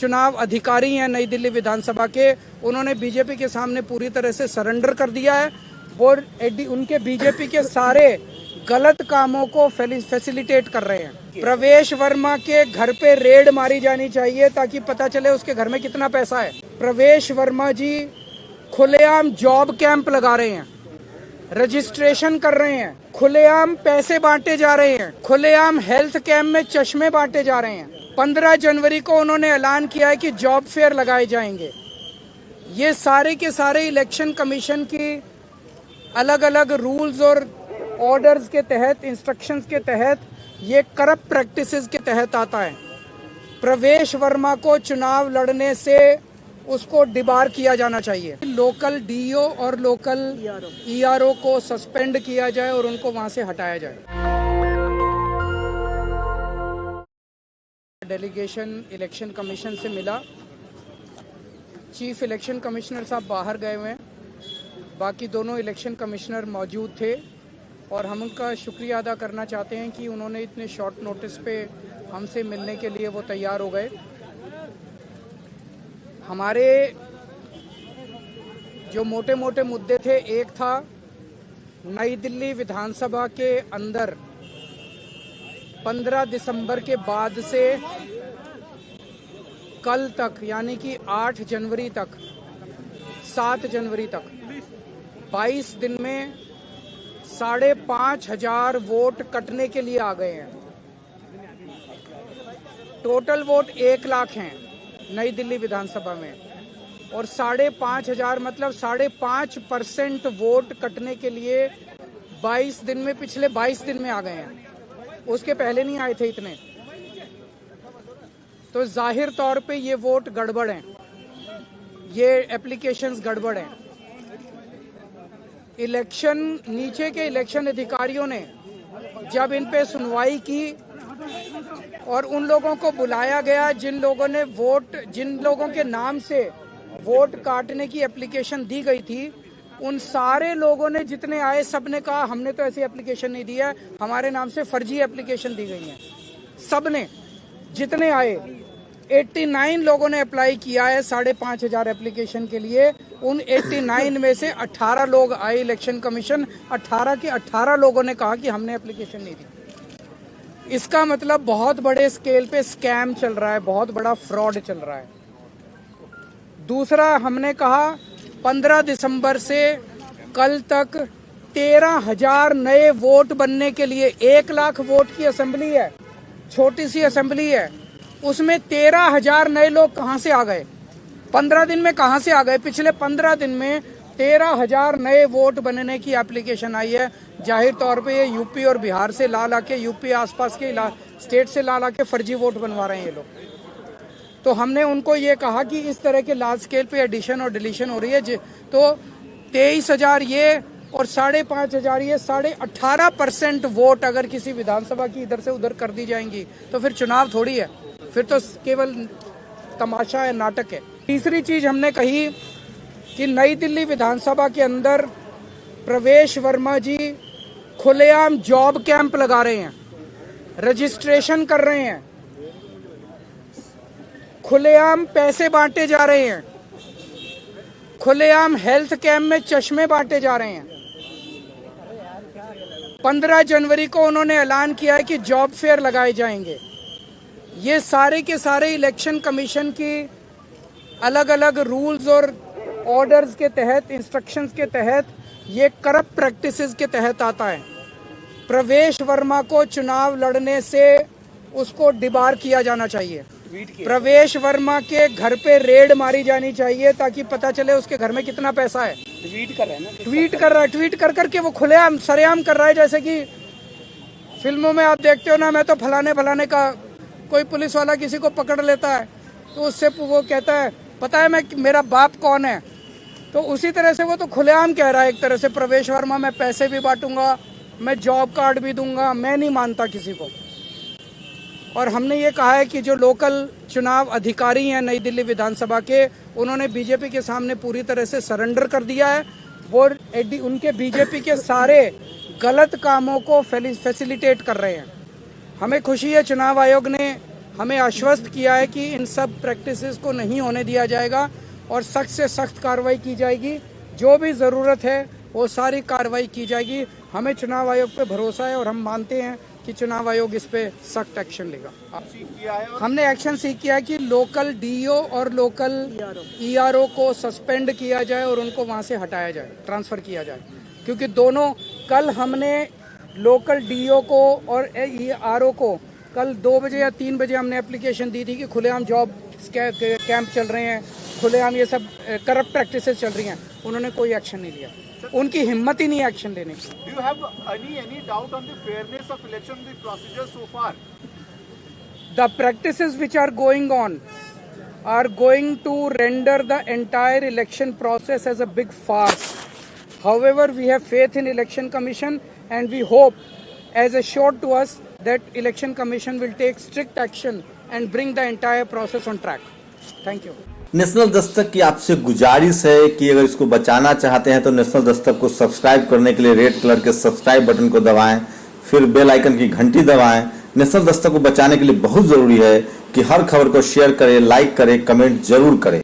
चुनाव अधिकारी हैं नई दिल्ली विधानसभा के, उन्होंने बीजेपी के सामने पूरी तरह से सरेंडर कर दिया है। वो उनके बीजेपी के सारे गलत कामों को फैसिलिटेट कर रहे हैं। प्रवेश वर्मा के घर पे रेड मारी जानी चाहिए ताकि पता चले उसके घर में कितना पैसा है। प्रवेश वर्मा जी खुलेआम जॉब कैंप लगा रहे हैं, रजिस्ट्रेशन कर रहे हैं, खुलेआम पैसे बांटे जा रहे हैं, खुलेआम हेल्थ कैंप में चश्मे बांटे जा रहे हैं। 15 जनवरी को उन्होंने ऐलान किया है कि जॉब फेयर लगाए जाएंगे। ये सारे के सारे इलेक्शन कमीशन की अलग अलग रूल्स और ऑर्डर्स के तहत, इंस्ट्रक्शंस के तहत, ये करप्ट प्रैक्टिसेस के तहत आता है। प्रवेश वर्मा को चुनाव लड़ने से उसको डिबार किया जाना चाहिए। लोकल डीओ और लोकल ईआरओ को सस्पेंड किया जाए और उनको वहां से हटाया जाए। डेलीगेशन इलेक्शन कमीशन से मिला, चीफ इलेक्शन कमिश्नर साहब बाहर गए हुए हैं, बाकी दोनों इलेक्शन कमिश्नर मौजूद थे और हम उनका शुक्रिया अदा करना चाहते हैं कि उन्होंने इतने शॉर्ट नोटिस पे हमसे मिलने के लिए वो तैयार हो गए। हमारे जो मोटे मोटे मुद्दे थे, एक था नई दिल्ली विधानसभा के अंदर 15 दिसंबर के बाद से कल तक, यानी कि 8 जनवरी तक, 7 जनवरी तक 22 दिन में 5,500 वोट कटने के लिए आ गए हैं। टोटल वोट 1 लाख हैं नई दिल्ली विधानसभा में, और 5,500 मतलब 5.5% वोट कटने के लिए 22 दिन में, पिछले 22 दिन में आ गए हैं। उसके पहले नहीं आए थे इतने। तो जाहिर तौर पे ये वोट गड़बड़ हैं, ये एप्लीकेशंस गड़बड़ हैं। नीचे के इलेक्शन अधिकारियों ने जब इन पे सुनवाई की और उन लोगों को बुलाया गया जिन लोगों के नाम से वोट काटने की एप्लीकेशन दी गई थी, उन सारे लोगों ने, जितने आए, सबने कहा हमने तो ऐसी एप्लीकेशन नहीं दी है, हमारे नाम से फर्जी एप्लीकेशन दी गई है। सबने, जितने आए, 89 लोगों ने अप्लाई किया है 5,500 एप्लीकेशन के लिए। उन 89 में से 18 लोग आए इलेक्शन कमीशन, 18 के 18 लोगों ने कहा कि हमने एप्लीकेशन नहीं दी। इसका मतलब बहुत बड़े स्केल पे स्कैम चल रहा है, बहुत बड़ा फ्रॉड चल रहा है। दूसरा, हमने कहा 15 दिसंबर से कल तक 13,000 नए वोट बनने के लिए, 1 लाख वोट की असेंबली है, छोटी सी असेंबली है, उसमें 13,000 नए लोग कहां से आ गए? 15 दिन में कहां से आ गए? पिछले 15 दिन में 13,000 नए वोट बनने की एप्लीकेशन आई है। जाहिर तौर पे ये यूपी और बिहार से ला के, यूपी आसपास के स्टेट से ला के फर्जी वोट बनवा रहे हैं ये लोग। तो हमने उनको ये कहा कि इस तरह के लार्ज स्केल पे एडिशन और डिलीशन हो रही है, तो 23,000 ये और 5,500 ये, 18.5% वोट अगर किसी विधानसभा की इधर से उधर कर दी जाएंगी तो फिर चुनाव थोड़ी है, फिर तो केवल तमाशा है, नाटक है। तीसरी चीज हमने कही कि नई दिल्ली विधानसभा के अंदर प्रवेश वर्मा जी खुलेआम जॉब कैंप लगा रहे हैं, रजिस्ट्रेशन कर रहे हैं, खुलेआम पैसे बांटे जा रहे हैं, खुलेआम हेल्थ कैंप में चश्मे बांटे जा रहे हैं। 15 जनवरी को उन्होंने ऐलान किया है कि जॉब फेयर लगाए जाएंगे। ये सारे के सारे इलेक्शन कमीशन की अलग अलग रूल्स और ऑर्डर्स के तहत, इंस्ट्रक्शंस के तहत, ये करप्ट प्रैक्टिसेस के तहत आता है। प्रवेश वर्मा को चुनाव लड़ने से उसको डिबार किया जाना चाहिए। प्रवेश वर्मा के घर पे रेड मारी जानी चाहिए ताकि पता चले उसके घर में कितना पैसा है। ट्वीट कर रहा है ना, ट्वीट कर करके वो खुलेआम सरेआम कर रहा है। जैसे कि फिल्मों में आप देखते हो ना, मैं तो फलाने का, कोई पुलिस वाला किसी को पकड़ लेता है तो उससे वो कहता है पता है मेरा बाप कौन है, तो उसी तरह से वो तो खुलेआम कह रहा है एक तरह से, प्रवेश वर्मा मैं पैसे भी बांटूंगा, मैं जॉब कार्ड भी दूंगा। मैं नहीं मानता किसी को। और हमने ये कहा है कि जो लोकल चुनाव अधिकारी हैं नई दिल्ली विधानसभा के, उन्होंने बीजेपी के सामने पूरी तरह से सरेंडर कर दिया है। वो उनके बीजेपी के सारे गलत कामों को फैसिलिटेट कर रहे हैं। हमें खुशी है चुनाव आयोग ने हमें आश्वस्त किया है कि इन सब प्रैक्टिसेस को नहीं होने दिया जाएगा और सख्त से सख्त कार्रवाई की जाएगी। जो भी ज़रूरत है वो सारी कार्रवाई की जाएगी। हमें चुनाव आयोग पे भरोसा है और हम मानते हैं कि चुनाव आयोग इस पे सख्त एक्शन लेगा। हमने एक्शन सीख किया है कि लोकल डीईओ और लोकल ईआरओ को सस्पेंड किया जाए और उनको वहाँ से हटाया जाए, ट्रांसफ़र किया जाए, क्योंकि दोनों कल हमने लोकल डीईओ को और ईआरओ को कल 2 बजे या 3 बजे हमने एप्लीकेशन दी थी कि खुलेआम जॉब कैंप चल रहे हैं, खुलेआम ये सब करप्ट प्रैक्टिसेस चल रही हैं। उन्होंने कोई एक्शन नहीं लिया, उनकी हिम्मत ही नहीं एक्शन लेने की। Do you have any doubt on the fairness of election, the procedure so far? The practices which are going on are going to render the entire election process as a big farce. However, we have faith in Election Commission and we hope, as assured to us, that Election Commission will take strict action and bring the entire process on track. Thank you. National Dastak की आपसे गुजारिश है कि अगर इसको बचाना चाहते हैं तो नेशनल दस्तक को सब्सक्राइब करने के लिए रेड कलर के सब्सक्राइब बटन को दबाएं, फिर बेल आइकन की घंटी दबाएं। नेशनल दस्तक को बचाने के लिए बहुत जरूरी है कि हर खबर को शेयर करें, लाइक करें, कमेंट जरूर करें।